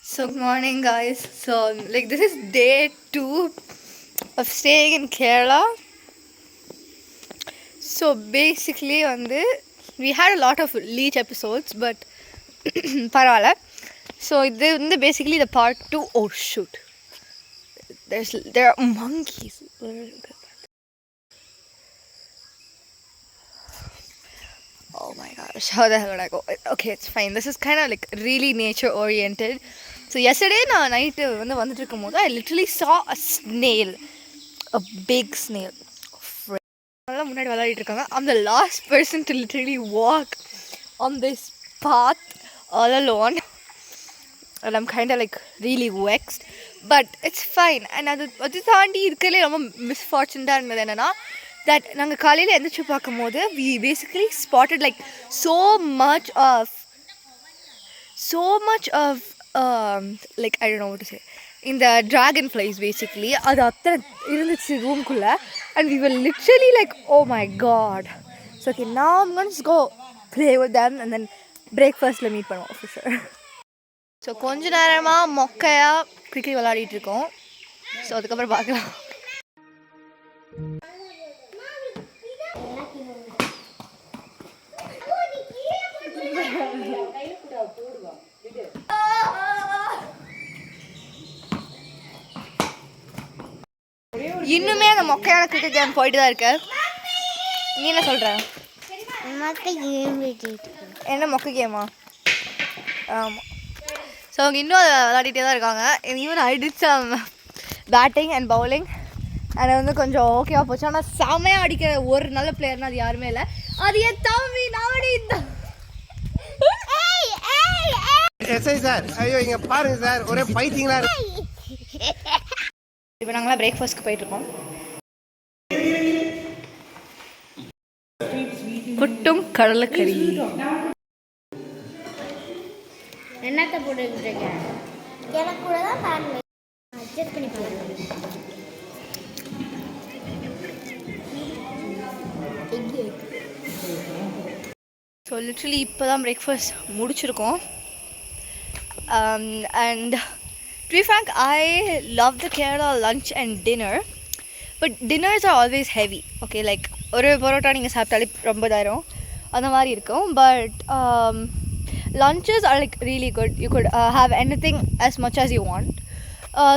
So good morning guys. So this is day 2 of staying in Kerala. So basically we had a lot of leech episodes but பரவாயில்ல. So இது basically the part 2. Oh shoot. There are monkeys. Oh my gosh, how the hell would I go? Okay, it's fine. This is kind of really nature oriented. So yesterday night I literally saw a snail, a big snail. I'm the last person to literally walk on this path all alone, and I'm kind of really vexed, but it's fine. And அது தாண்டி இருக்கலே ரொம்ப மிஸ்ஃபார்ச்சுனாக இருந்தது என்னன்னா, that நாங்கள் காலையில் எந்திரிச்சு பார்க்கும்போது we basically spotted so much of I don't know what to say, in the dragonflies basically. அது அத்தனை இருந்துச்சு ரூம்குள்ளே, and we were literally oh my god. So okay, now I'm going to go play with them and then breakfastல meet பண்ணுவோம் for sure. So கொஞ்ச நேரமாக மொக்கையாக cricket விளையாடிட்டு இருக்கோம். ஸோ அதுக்கப்புறம் பார்க்கலாம். இன்னுமே அந்த மொக்கையான கிரிக்கெட் கேம் போயிட்டு தான் இருக்கு. நீ என்ன சொல்கிற? என்ன மொக்கை கேமா? ஆமாம். ஸோ அவங்க இன்னும் அதை விளையாடிட்டே தான் இருக்காங்க. Even I did some batting and bowling, அது கொஞ்சம் ஓகேவா போச்சு. ஆனால் செமையாக அடிக்கிற ஒரு நல்ல பிளேயர்னா அது யாருமே இல்லை. அது என் தம்பி நாடி தான். சார் ஐயோ இங்க பாருங்க சார், ஒரே பைத்தியங்களா இருக்கு. இப்போ நாங்களாம் பிரேக்ஃபாஸ்ட்க்கு போயிட்டுருக்கோம். புட்டும் கடலைக்கறி. என்னத்தை போட்டுக்கிட்டு எனக்கு கூட தான் பாருங்க அட்ஜஸ்ட் பண்ணி பாருங்க. ஸோ லிட்ரலி இப்போ தான் பிரேக்ஃபாஸ்ட் முடிச்சிருக்கோம். And to be frank, I love the Kerala lunch and dinner, but dinners are always heavy. Okay, ஒரு பரோட்டா நீங்கள் சாப்பிட்டாலே ரொம்ப தாயிரும் அந்த மாதிரி இருக்கும். But lunches are really good. You could have anything as much as you want.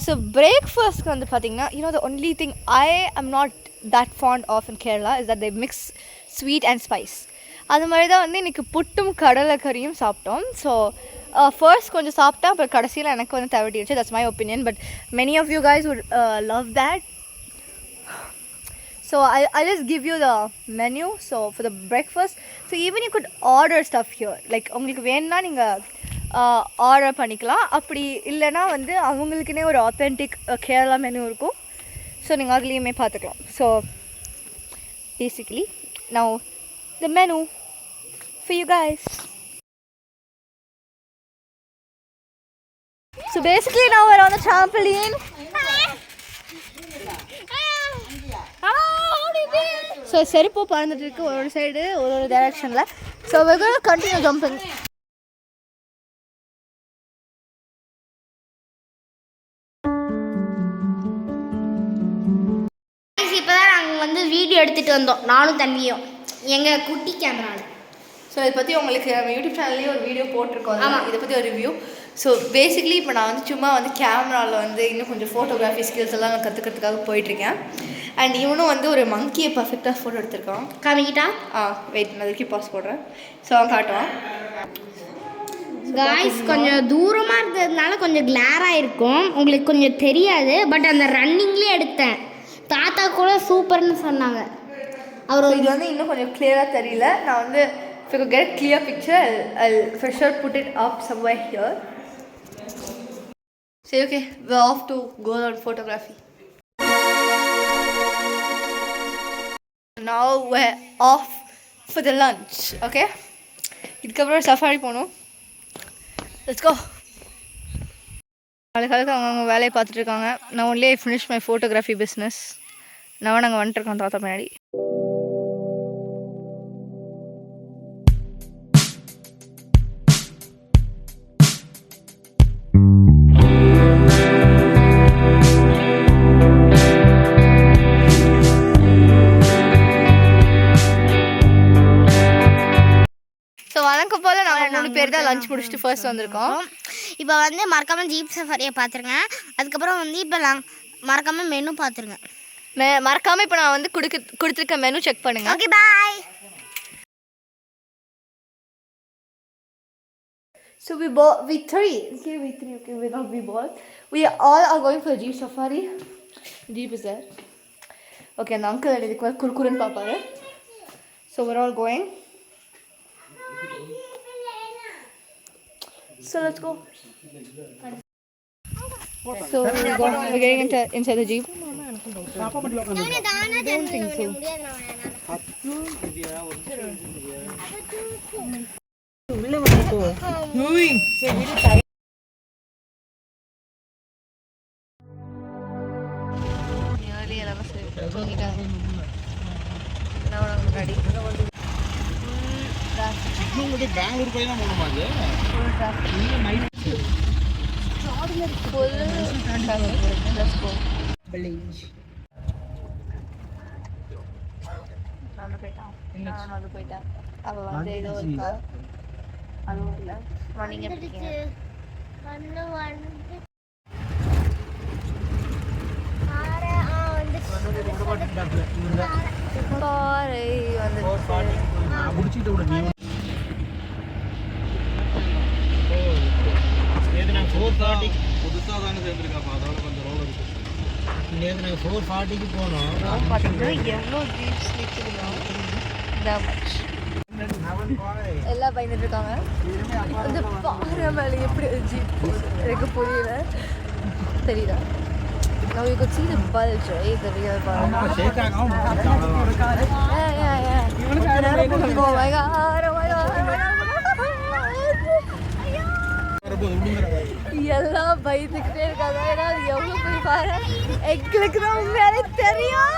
So breakfast பார்த்தீங்கன்னா, the only thing I am not that fond of in Kerala is that they mix sweet and spice. அது மாதிரி தான் இன்றைக்கி புட்டும் கடலைக்கறியும் சாப்பிட்டோம். So first கொஞ்சம் சாப்பிட்டேன், அப்புறம் கடைசியில் எனக்கு தேவைட்டிருச்சு. That's my opinion, but many of you guys would love that. So I'll just give you the menu. So for the breakfast, so even you could order stuff here. உங்களுக்கு வேணும்னா நீங்கள் order பண்ணிக்கலாம். அப்படி இல்லைனா அவங்களுக்குனே ஒரு ஆத்தென்டிக் கேரளா மெனு இருக்கும். So நீங்கள் அதுலேயுமே பார்த்துக்கலாம். So basically now the menu for you guys. So basically now we're on the trampoline. So செருப்பு பறந்துட்டு இருக்கு ஒரு சைடு ஒரு டைரக்ஷனில். So we're going to continue jumping. இப்போ தான் நாங்கள் வீடியோ எடுத்துகிட்டு வந்தோம், நானும் தம்பியும் எங்கள் குட்டி கேமராவில். ஸோ இதை பற்றி உங்களுக்கு நம்ம யூடியூப் சேனல்லேயே ஒரு வீடியோ போட்டிருக்கோம். இதை பற்றி ஒரு ரிவ்யூ. ஸோ பேசிக்லி இப்போ நான் சும்மா கேமராவில் இன்னும் கொஞ்சம் ஃபோட்டோகிராஃபி ஸ்கில்ஸ் எல்லாம் நான் கற்றுக்கிறதுக்காக போயிட்டுருக்கேன். அண்ட் இவனும் ஒரு மங்கியை பர்ஃபெக்டாக ஃபோட்டோ எடுத்திருக்கான். காமிக்கிட்டா? வெயிட், நான் அதுக்கு பாஸ் போடுறேன். ஸோ அவன் காட்டுவான். காய்ஸ் கொஞ்சம் தூரமாக இருந்ததுனால கொஞ்சம் கிளாராக இருக்கும், உங்களுக்கு கொஞ்சம் தெரியாது. பட் அந்த ரன்னிங்லேயே எடுத்தேன். தாத்தா கூட சூப்பர்னு சொன்னாங்க. அவர் இது இன்னும் கொஞ்சம் கிளியராக தெரியல. நான் if you could get a clear picture, I'll for sure put it up somewhere here. Say okay, we're off to go on photography. Now we're off for the lunch. Okay, இதுக்கப்புறம் சஃபாரி போகணும். Let's go. காலைக்கு அவங்க வேலையை பார்த்துட்டு இருக்காங்க. நான் only finish my photography business. நான் நாங்கள் வந்துட்டுருக்கோம் தாத்தா முன்னாடி. பேர் தான் லஞ்ச் முடிச்சுட்டு ஃபர்ஸ்ட் வந்திருக்கோம். இப்போ வந்து மறக்காமல் ஜீப் சஃபாரியை பார்த்துருங்க. அதுக்கப்புறம் வந்து இப்போ மறக்காமல் மெனு பார்த்துருங்க. மறக்காமல் இப்போ நான் வந்து கொடுத்துருக்க மெனு செக் பண்ணுங்க. Okay bye. So we bought we three. Okay, we bought. We all are going for Jeep safari. Jeep is there. Okay, and uncle and the kurkuran papa. So we're all going. So let's go. So we're getting inside the Jeep. Don't think so. எல்லாம் பயந்துட்டு இருக்காங்க. அந்த பாறை மேலே எப்படி jeep எனக்கு புரியல. தெரியுதா? Now you could see the bulge, right? The real bulge. Yeah. Oh my god! எல்லாம் பயந்துக்கிட்டே இருக்காங்க. ஏன்னா அது எவ்வளோ போய் பாரு. எங்களுக்கு தான் உண்மையாலே தெரியும்.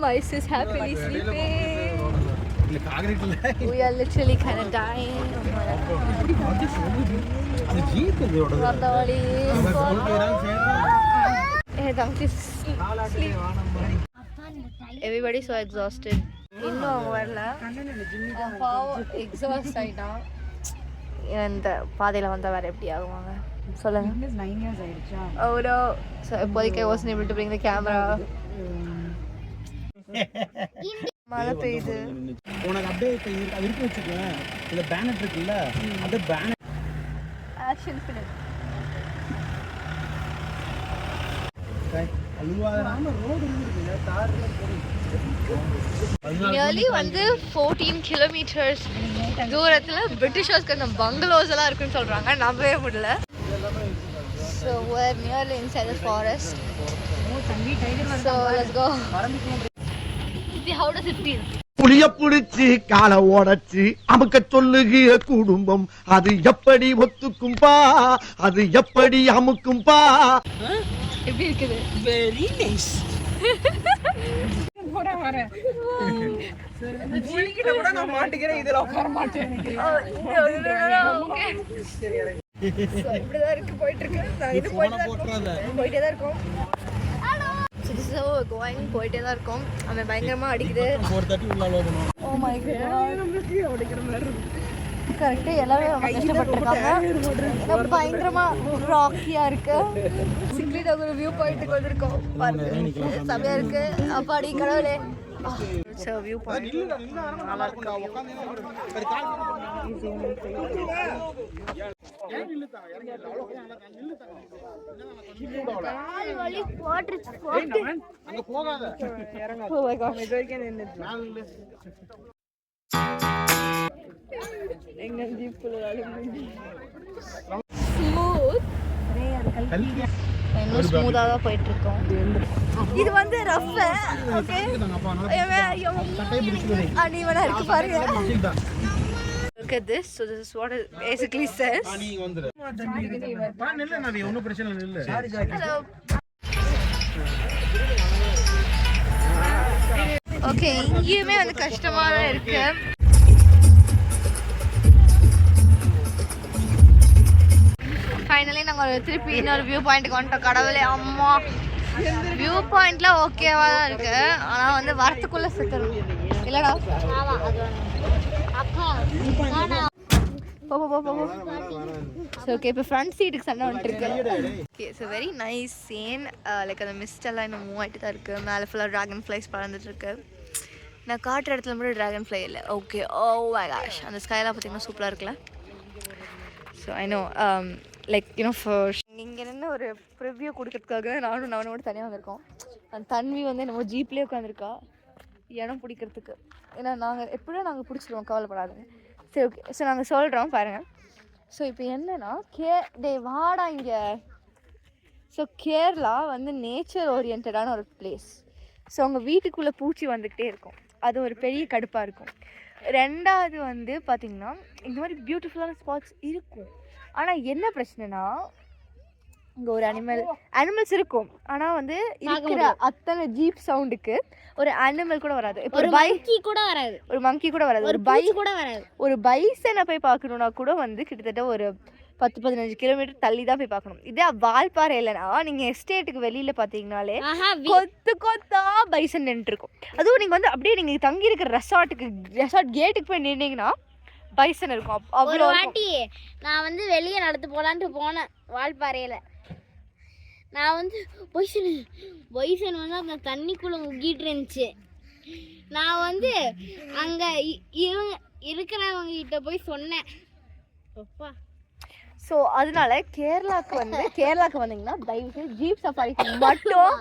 My sis happily sleeping. We are literally kind of dying. Everybody so exhausted. இன்னும் அவங்க வரல. பாவம் எக்ஸாஸ்ட் ஆகிட்டான். இந்த பாதையில் வந்தால் வேறு எப்படி ஆகுவாங்க சொல்லுங்க. 9 years ஆயிடுச்சா? அவ்வளோ இப்போதைக்கு I wasn't able to bring the camera. மழை பெய்யுது. உனக்கு அப்படியே அது இருக்கு வச்சுக்கோங்க. இந்த பேனர் இருக்குல்ல, அந்த பேனர் ஆக்ஷன் ஃபிலிம். நியர்லி வந்து 14 kilometers தூரத்தில் பிரிட்டிஷர்ஸ்க்கு அந்த பங்களோஸ் எல்லாம் இருக்குன்னு சொல்கிறாங்க. நம்பவே முடியல. So we're nearly inside the forest. So let's go. How does it feel? புளிய புடிச்சு கால ஓடச்சு அமுக்க சொல்லுகிற குடும்பம் அது எப்படி ஒத்துக்கும்பா, அது எப்படி அமுக்கும்பா. எப்படி இருக்குது? Very nice. போடா வர ஜீக்கிட்ட கூட நான் மாட்டிக்கிறேன், இதுல உட்கார மாட்டேன். இப்படிதான் இருக்கு, போயிட்டு இருக்கு. இது போயிட்டே தான் இருக்கும். போயிட்டே தான் இருக்கும். அவன் பயங்கரமா அடிக்குது. Oh my god. கரெக்டா எல்லாமே கஷ்டப்பட்டிருக்காங்க. பயங்கரமா ராக்கியா இருக்கு. சிக்லிட் ஒரு வியூ பாயிண்ட்டுக்கு வந்திருக்கோம். பாருங்க செமையா இருக்கு. அப்பாடி கடவுளே. வியூ பாயிண்ட் நல்லா இருக்கு. இன்னும் ஸ்மூதா தான் போயிட்டு இருக்கோம். இது வந்து ரஃப். ஓகே அனிவனா இருக்கு பாருங்க. Look at this. So this is what it basically says. Hello. Okay, இங்கேயுமே வந்து கஷ்டமா தான் இருக்கு. ஃபைனலி நாங்கள் திருப்பி இன்னொரு வியூ பாயிண்ட்டுக்கு வந்துட்டோம். கடவுளே அம்மா, வியூ பாயிண்ட்லாம் ஓகேவா தான் இருக்கு. ஆனால் வந்து வரத்துக்குள்ளே சுத்தணும் இல்லைடா. போ ஸோ ஓகே இப்போ ஃப்ரண்ட் சீட்டுக்கு சண்டை வந்துட்டுருக்கு. Okay so very nice scene. Like அந்த மிஸ்ட் எல்லாம் இன்னும் மூவ் ஆகிட்டு தான் இருக்குது. மேலே ஃபுல்லாக ட்ராகன் ஃப்ளைஸ் பறந்துட்டுருக்கு. நான் காட்டுற இடத்துல மட்டும் ட்ராகன் ஃப்ளை இல்லை. ஓகே ஓ மை காஷ், அந்த ஸ்கைலாம் பார்த்தீங்கன்னா சூப்பராக இருக்குல்ல. So I know like you know for இங்கே நின்று ஒரு ப்ரிவ்யூ கொடுக்கறதுக்காக நானும் மட்டும் தனியாக வந்திருக்கோம். அந்த தன்வி வந்து நம்ம ஜீப்லேயே உட்காந்துருக்கா இடம் பிடிக்கிறதுக்கு. ஏன்னா நாங்கள் எப்படியும் நாங்கள் பிடிச்சிடுவோம், கவலைப்படாதுங்க. சரி ஓகே, ஸோ நாங்கள் சொல்கிறோம் பாருங்கள். ஸோ இப்போ என்னென்னா வாடா இங்கே. ஸோ கேரளா வந்து நேச்சர் ஓரியன்டான ஒரு பிளேஸ். ஸோ உங்கள் வீட்டுக்குள்ளே பூச்சி வந்துக்கிட்டே இருக்கும், அது ஒரு பெரிய கடுப்பாக இருக்கும். ரெண்டாவது வந்து பார்த்திங்கன்னா இந்த மாதிரி பியூட்டிஃபுல்லான ஸ்பாட்ஸ் இருக்கும். ஆனால் என்ன பிரச்சனைனா இங்கே ஒரு அனிமல்ஸ் இருக்கும், ஆனால் வந்து இருக்கிற அத்தனை ஜீப் சவுண்டுக்கு ஒரு அனிமல் கூட வராது. இப்போ ஒரு மங்கி கூட வராது, ஒரு பைசனை போய் பார்க்கணுன்னா கூட வந்து கிட்டத்தட்ட ஒரு 10-15 கிலோமீட்டர் தள்ளி தான் போய் பார்க்கணும். இதே வால்பாறை இல்லைனா நீங்கள் எஸ்டேட்டுக்கு வெளியில் பார்த்தீங்கன்னாலே கொத்தா பைசன் நின்றுருக்கும். அதுவும் நீங்கள் வந்து அப்படியே நீங்கள் தங்கி இருக்கிற ரெசார்ட் கேட்டுக்கு போய் நின்னீங்கன்னா பைசன் இருக்கும். அவ்வளோ வாட்டி நான் வந்து வெளியே நடந்து போகலான்ட்டு போனேன் வால்பாறையில். நான் வந்து பொய்சன் வந்து அந்த தண்ணிக்குள்ளே முக்கிட்டு இருந்துச்சு. நான் வந்து அங்கே இருக்கிறவங்க கிட்ட போய் சொன்னேன். ஸோ அதனால கேரளாவுக்கு வந்தீங்கன்னா தயவுசெய்து ஜீப் சஃபாரிக்கு மட்டும்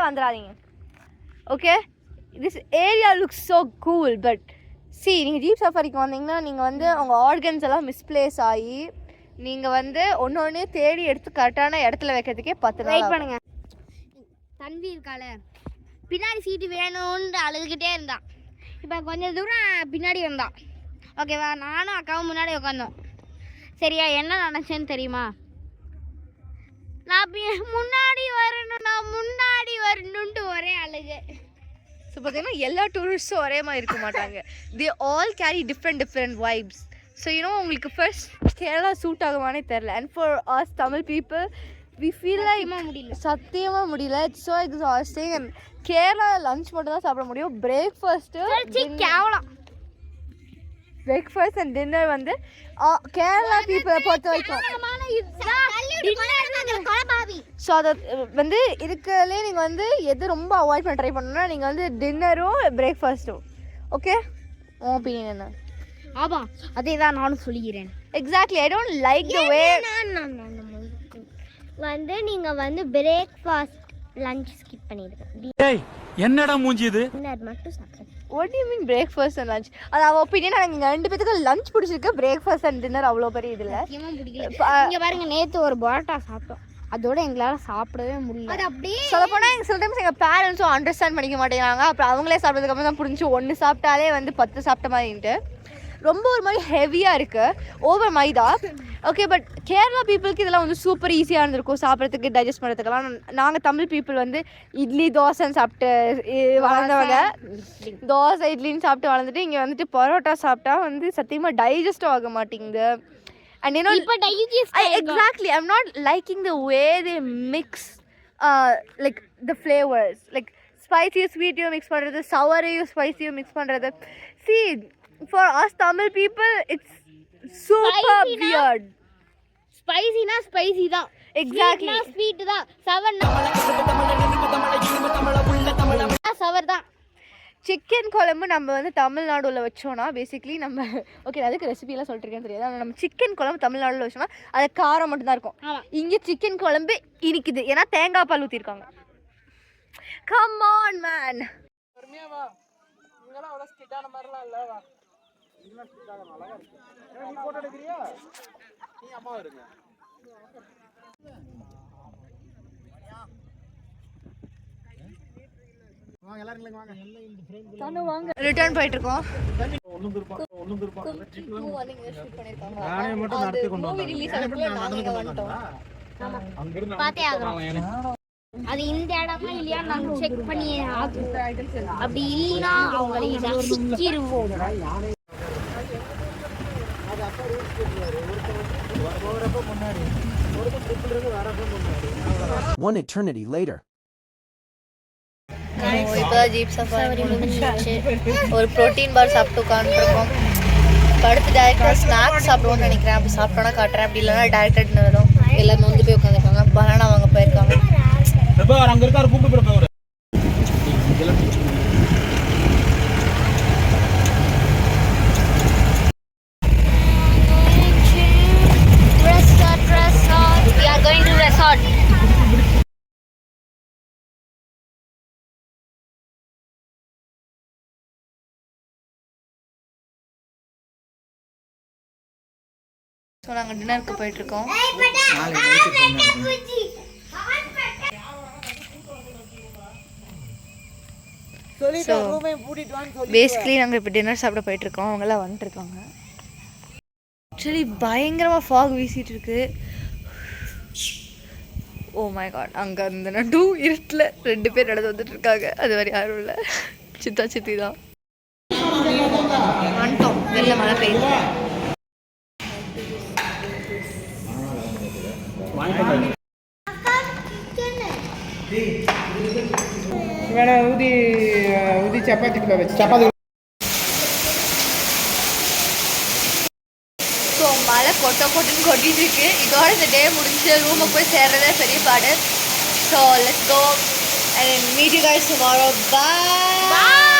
வந்துடாதீங்க. Okay, this area looks so cool. But நீங்கள் ஜீப் சஃபாரிக்கு வந்தீங்கன்னா நீங்கள் வந்து உங்கள் ஆர்கன்ஸ் எல்லாம் மிஸ்பிளேஸ் ஆகி நீங்கள் வந்து ஒன்று தேடி எடுத்து கரெக்டான இடத்துல வைக்கிறதுக்கே 10 நாள் பண்ணுங்க. தம்பி இருக்கால பின்னாடி சீட்டு வேணும்னு அழுதுகிட்டே இருந்தான். இப்போ கொஞ்சம் தூரம் பின்னாடி வந்தான். ஓகேவா, நானும் அக்காவும் முன்னாடி உட்காந்தோம். சரியா, என்ன நினச்சேன்னு தெரியுமா? நான் முன்னாடி வரணுன்ட்டு ஒரே அழுகு. ஸோ பார்த்தீங்கன்னா எல்லா டூரிஸ்ட்டும் ஒரே மாதிரி இருக்க மாட்டாங்க. They all carry different vibes. So உங்களுக்கு ஃபர்ஸ்ட் கேரளா சூட் ஆகுமானே தெரில. And for us Tamil people we feel like சத்தியமாக முடியல. It's so exhausting. And Kerala lunch மட்டும் தான் சாப்பிட முடியும். பிரேக்ஃபாஸ்ட் அண்ட் டின்னர் வந்து கேரளா பீப்புளை பொறுத்த வரைக்கும் ஸோ அதை வந்து இருக்கிறதுலே நீங்கள் வந்து எது ரொம்ப அவாய்ட் பண்ண ட்ரை பண்ணணும்னா நீங்கள் வந்து டின்னரும் பிரேக்ஃபாஸ்ட்டும். ஓகே, உன் ஒப்பீனியன் என்ன? ஆமாம், அதே தான் நானும் சொல்லிக்கிறேன். Exactly, I don't like the way வந்து நீங்கள் வந்து பிரேக்ஃபாஸ்ட் லஞ்ச் ஸ்கிப் பண்ணிடுங்க. என்னடா மூஞ்சி இது? மட்டும் சாப்பிடுங்க. What do you mean breakfast and lunch? அது அவ ஒப்பீனியன். எனக்கு 2 பேத்துக்கு லஞ்ச் பிடிச்சிருக்கு, பிரேக்ஃபாஸ்ட் அண்ட் டின்னர் அவ்வளோ பெரிய இதில் பிடிக்கல. இங்கே பாருங்க, நேற்று ஒரு பரோட்டா சாப்பிட்டோம், அதோட எங்களால் சாப்பிடவே முடியல. அது அப்படியே சொல்லப்போனால் சில எங்கள் பேரண்ட்ஸும் அண்டர்ஸ்டாண்ட் பண்ணிக்க மாட்டேங்கிறாங்க. அப்புறம் அவங்களே சாப்பிட்டதுக்கப்புறம் தான் புரிஞ்சு 1 சாப்பிட்டாலே வந்து 10 சாப்பிட்ட மாதிரின்ட்டு ரொம்ப ஒரு மாதிரி ஹெவியாக இருக்குது, over maida. Okay, but Kerala பீப்புளுக்கு இதெல்லாம் வந்து சூப்பர் ஈஸியாக இருந்திருக்கும் சாப்பிட்றதுக்கு, டைஜஸ்ட் பண்ணுறதுக்கெல்லாம். நாங்கள் தமிழ் பீப்புள் வந்து இட்லி தோசைன்னு சாப்பிட்டு வளர்ந்தவங்க, தோசை இட்லின்னு சாப்பிட்டு வளர்ந்துட்டு இங்கே வந்துட்டு பரோட்டா சாப்பிட்டா வந்து சத்தியமாக டைஜஸ்டும் ஆக மாட்டேங்குது. And exactly, I'm not liking the way they mix like the flavors, like spicy sweet mix பண்றது, sour spicy mix பண்றது. See, for us Tamil people it's super weird. spicy தான். Exactly, sweet தான். sour தான். Chicken குழம்பு நம்ம வந்து தமிழ்நாடுல வச்சோன்னா பேசிக்லி நம்ம ஓகே, அதுக்கு ரெசிபியெல்லாம் சொல்லிட்டுருக்கேன்னு தெரியாது. ஆனால் நம்ம சிக்கன் குழம்பு தமிழ்நாடுல வச்சோன்னா அது காரம் மட்டும்தான் இருக்கும். இங்கே சிக்கன் குழம்பு இனிக்குது, ஏன்னா தேங்காய் பால் ஊற்றிருக்காங்க. Come on man. ரிட்டர்ன் போயிட்டு இருக்கோம். அது இந்த இடமா இல்லையா நாங்க செக் பண்ணி அப்படி இல்லைன்னா அவங்களை ரசிச்சிருவோம். One eternity later. இப்போதான் ஜீப் சஃபாரி முடிஞ்சிருச்சு. ஒரு ப்ரோட்டீன் பார் சாப்பிட்டு உட்காந்துருக்கோம். அடுத்து டேரெக்டாக ஸ்நாக்ஸ் சாப்பிடுவோம்னு நினைக்கிறேன். அப்படி சாப்பிட்டோன்னா காட்டுறேன், அப்படி இல்லைன்னா டேரெக்டாக டின்னர் வரும். எல்லாமே வந்து போய் உட்காந்துருக்காங்க. பனானா வாங்க போயிருக்காங்க. அங்க இருக்காரு கூப்பிட்டு போய் We are going to resort. So நாங்கள் டின்னருக்கு போயிட்டுருக்கோம். ஸோ பேசிக்கலி நாங்கள் இப்போ டின்னர் சாப்பிட போயிட்டுருக்கோம். அவங்கெல்லாம் வந்துட்டுருக்காங்க. ஆக்சுவலி பயங்கரமாக ஃபாக் வீசிகிட்டு இருக்கு. ஓ மை காட், அங்கே அந்த நடு இருட்டில் 2 பேர் நடந்து வந்துட்டு இருக்காங்க. அது மாதிரி யாரும் இல்லை, சித்தா சித்தி தான். வந்துட்டோம், வெளில மழை பெய்யுது. ஊதி சப்பாத்தி வச்சு சப்பாத்தி. ஸோ மழை கொட்டுன்னு கொட்டிட்டு இருக்கு. இதோட இந்த டே முடிஞ்சு ரூமை போய் சேர்றதே பெரிய பாடு. So let's go and meet you guys tomorrow. By.